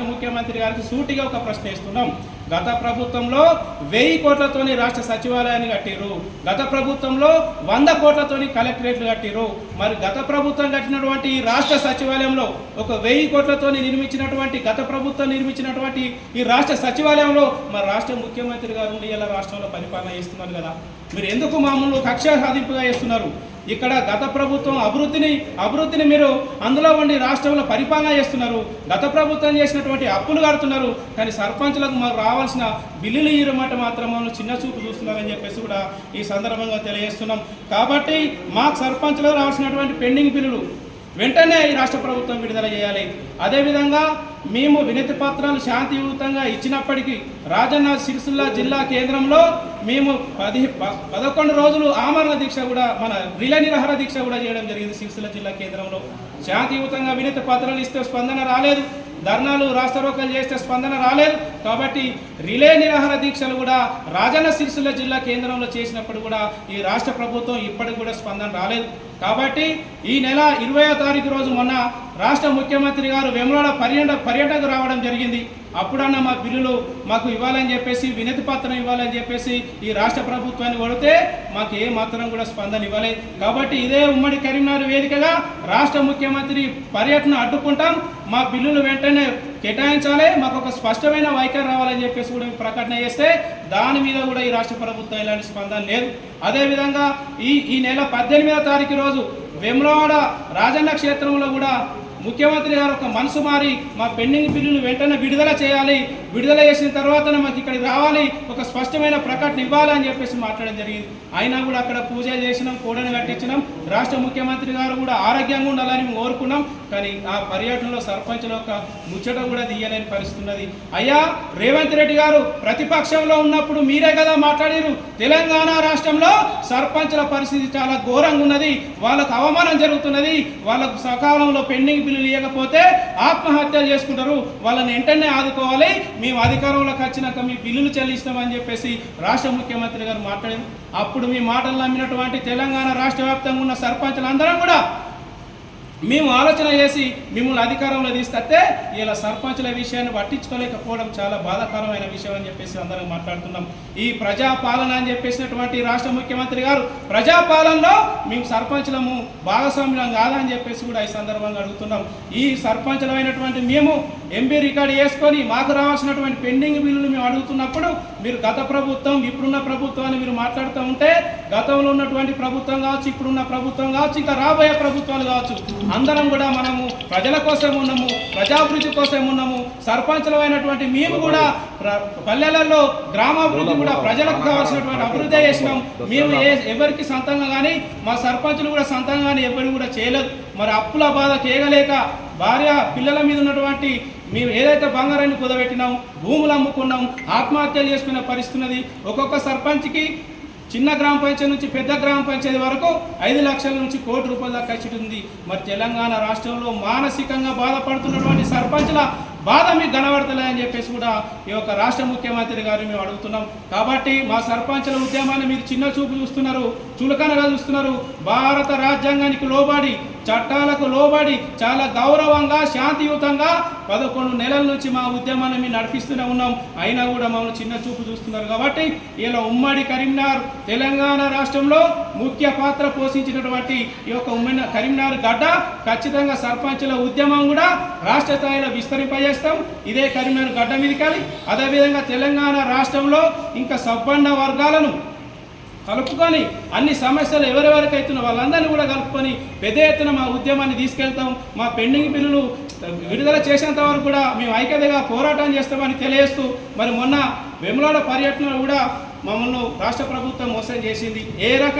రాష్ట్ర ముఖ్యమంత్రి గారికి సూటిగా ఒక ప్రశ్న ఇస్తున్నాం. గత ప్రభుత్వంలో 1000 కోట్లతోని రాష్ట్ర సచివాలయాన్ని కట్టిరు, గత ప్రభుత్వంలో 100 కోట్లతోని కలెక్టరేట్లు కట్టిరు. మరి గత ప్రభుత్వం కట్టినటువంటి ఈ రాష్ట్ర సచివాలయంలో ఒక 1000 కోట్లతోని నిర్మించినటువంటి గత ప్రభుత్వం నిర్మించినటువంటి ఈ రాష్ట్ర సచివాలయంలో మరి రాష్ట్ర ముఖ్యమంత్రి గారు ఉండి ఇలా రాష్ట్రంలో పరిపాలన చేస్తున్నారు కదా, మీరు ఎందుకు మామూలు కక్ష సాధింపుగా చేస్తున్నారు? ఇక్కడ గత ప్రభుత్వం అభివృద్ధిని మీరు అందులో ఉండి రాష్ట్రంలో పరిపాలన చేస్తున్నారు. గత ప్రభుత్వం చేసినటువంటి అప్పులు కడుతున్నారు, కానీ సర్పంచులకు మాకు రావాల్సిన బిల్లులు ఇవ్వమాట మాత్రం చిన్న చూపు చూస్తున్నారని చెప్పేసి కూడా ఈ సందర్భంగా తెలియజేస్తున్నాం. కాబట్టి మాకు సర్పంచులకు రావాల్సినటువంటి పెండింగ్ బిల్లులు వెంటనే ఈ రాష్ట్ర ప్రభుత్వం విడుదల చేయాలి. అదేవిధంగా మేము వినతి పత్రాలు శాంతియుతంగా ఇచ్చినప్పటికీ రాజన్న సిరిసిల్ల జిల్లా కేంద్రంలో మేము 11 రోజులు ఆమరణ దీక్ష కూడా మన రిలే నిరాహార దీక్ష కూడా చేయడం జరిగింది. సిరిసిల్ల జిల్లా కేంద్రంలో శాంతియుతంగా వినతి పత్రాలు ఇస్తే స్పందన రాలేదు, ధర్నాలు రాస్తారోకలు చేస్తే స్పందన రాలేదు. కాబట్టి రిలే నిరాహార దీక్షలు కూడా రాజన్న సిరిసిల్ల జిల్లా కేంద్రంలో చేసినప్పుడు కూడా ఈ రాష్ట్ర ప్రభుత్వం ఇప్పటికి కూడా స్పందన రాలేదు. కాబట్టి ఈ నెల 20వ తారీఖు రోజు మొన్న రాష్ట్ర ముఖ్యమంత్రి గారు వేములవాడ పర్యటనకు రావడం జరిగింది. అప్పుడన్నా మా బిల్లులు మాకు ఇవ్వాలని చెప్పేసి, వినతి పత్రం ఇవ్వాలని చెప్పేసి ఈ రాష్ట్ర ప్రభుత్వాన్ని కొడితే మాకు ఏ మాత్రం కూడా స్పందన ఇవ్వలేదు. కాబట్టి ఇదే ఉమ్మడి కరీంనగర్ వేదికగా రాష్ట్ర ముఖ్యమంత్రి పర్యటన అడ్డుకుంటాం, మా బిల్లులు వెంటనే కేటాయించాలి, మాకు ఒక స్పష్టమైన వైఖరి రావాలని చెప్పేసి కూడా ప్రకటన చేస్తే దాని మీద కూడా ఈ రాష్ట్ర ప్రభుత్వం ఎలాంటి స్పందన లేదు. అదేవిధంగా ఈ నెల 18వ తారీఖు రోజు వేములవాడ రాజన్న క్షేత్రంలో కూడా ముఖ్యమంత్రి గారు ఒక మనసు మారి మా పెండింగ్ బిల్లులు వెంటనే విడుదల చేయాలి, విడుదల చేసిన తర్వాతనే మాకు ఇక్కడికి రావాలి, ఒక స్పష్టమైన ప్రకటన ఇవ్వాలి అని చెప్పేసి మాట్లాడడం జరిగింది. అయినా కూడా అక్కడ పూజలు చేసినాం, కోడని కట్టించినాం, రాష్ట్ర ముఖ్యమంత్రి గారు కూడా ఆరోగ్యంగా ఉండాలని మేము కోరుకున్నాం. కానీ ఆ పర్యటనలో సర్పంచుల యొక్క ముచ్చట కూడా తీయలేని పరిస్థితి ఉన్నది. అయ్యా రేవంత్ రెడ్డి గారు ప్రతిపక్షంలో ఉన్నప్పుడు మీరే కదా మాట్లాడారు, తెలంగాణ రాష్ట్రంలో సర్పంచుల పరిస్థితి చాలా ఘోరంగా ఉన్నది, వాళ్ళకు అవమానం జరుగుతున్నది, వాళ్ళకు సకాలంలో పెండింగ్ బిల్లులు ఇవ్వకపోతే ఆత్మహత్యలు చేసుకుంటారు, వాళ్ళని వెంటనే ఆదుకోవాలి, మేము అధికారంలోకి వచ్చినాక మీ బిల్లులు చెల్లిస్తామని చెప్పేసి రాష్ట్ర ముఖ్యమంత్రి గారు మాట్లాడారు. అప్పుడు మీ మాటలు నమ్మినటువంటి తెలంగాణ రాష్ట్ర వ్యాప్తంగా ఉన్న సర్పంచులందరం కూడా మేము ఆలోచన చేసి మిమ్మల్ని అధికారంలో తీసుకొస్తే ఇలా సర్పంచుల విషయాన్ని పట్టించుకోలేకపోవడం చాలా బాధాకరమైన విషయం అని చెప్పేసి అందరం మాట్లాడుతున్నాం. ఈ ప్రజాపాలన అని చెప్పేసినటువంటి రాష్ట్ర ముఖ్యమంత్రి గారు ప్రజాపాలనలో మేము సర్పంచులము భాగస్వామ్యం కాదని చెప్పేసి కూడా ఈ సందర్భంగా అడుగుతున్నాం. ఈ సర్పంచులమైనటువంటి మేము ఎంపీ రికార్డు చేసుకొని మాకు రావాల్సినటువంటి పెండింగ్ బిల్లులు మేము అడుగుతున్నప్పుడు మీరు గత ప్రభుత్వం ఇప్పుడున్న ప్రభుత్వాన్ని మీరు మాట్లాడుతూ ఉంటే గతంలో ఉన్నటువంటి ప్రభుత్వం కావచ్చు, ఇప్పుడున్న ప్రభుత్వం కావచ్చు, ఇంకా రాబోయే ప్రభుత్వాలు కావచ్చు, అందరం కూడా మనము ప్రజల కోసం ఉన్నాము, ప్రజాభివృద్ధి కోసం ఉన్నాము. సర్పంచులమైనటువంటి మేము కూడా పల్లెలలో గ్రామాభివృద్ధి కూడా ప్రజలకు కావాల్సినటువంటి అభివృద్ధి చేసినాం. మేము ఎవరికి సొంతంగా కానీ మా సర్పంచులు కూడా సొంతంగా కానీ ఎవరు కూడా చేయలేదు. మరి అప్పుల బాధ కేగలేక భార్య పిల్లల మీద ఉన్నటువంటి మేము ఏదైతే బంగారాన్ని కుదబెట్టినాం, భూములు అమ్ముకున్నాం, ఆత్మహత్యలు చేసుకునే పరిస్థితి ఉన్నది. ఒక్కొక్క సర్పంచ్కి చిన్న గ్రామ పంచాయతీ నుంచి పెద్ద గ్రామ పంచాయతీ వరకు 5 లక్షల నుంచి ₹1 కోటి దాకా ఖర్చు ఉంది. మరి తెలంగాణ రాష్ట్రంలో మానసికంగా బాధపడుతున్నటువంటి సర్పంచుల బాధ మీకు కనబడతలేదని చెప్పేసి కూడా ఈ యొక్క రాష్ట్ర ముఖ్యమంత్రి గారు మేము అడుగుతున్నాం. కాబట్టి మా సర్పంచుల ఉద్యమాన్ని మీరు చిన్న చూపు చూస్తున్నారు, చులకనగా చూస్తున్నారు. భారత రాజ్యాంగానికి లోబడి, చట్టాలకు లోబడి చాలా గౌరవంగా శాంతియుతంగా 11 నెలల నుంచి మా ఉద్యమాన్ని మేము నడిపిస్తూనే ఉన్నాం. అయినా కూడా మమ్మల్ని చిన్న చూపు చూస్తున్నారు. కాబట్టి ఇలా ఉమ్మడి కరీంనగర్ తెలంగాణ రాష్ట్రంలో ముఖ్య పాత్ర పోషించినటువంటి ఈ యొక్క ఉమ్మడి కరీంనగర్ గడ్డ ఖచ్చితంగా సర్పంచుల ఉద్యమం కూడా రాష్ట్ర స్థాయిలో విస్తరింపజేస్తాం. ఇదే కరీంనగర్ గడ్డ మీదకి. అదేవిధంగా తెలంగాణ రాష్ట్రంలో ఇంకా సబ్బండ వర్గాలను కలుపుకొని అన్ని సమస్యలు ఎవరెవరికైతున్నా వాళ్ళందరినీ కూడా కలుపుకొని పెద్ద ఎత్తున మా ఉద్యమాన్ని తీసుకెళ్తాం. మా పెండింగ్ బిల్లులు విడుదల చేసేంత వరకు కూడా మేము ఐక్యతగా పోరాటం చేస్తామని తెలియజేస్తూ, మరి మొన్న వేములవాడ పర్యటనలో కూడా మమ్మల్ని రాష్ట్ర ప్రభుత్వం మోసం చేసింది. ఏ రకం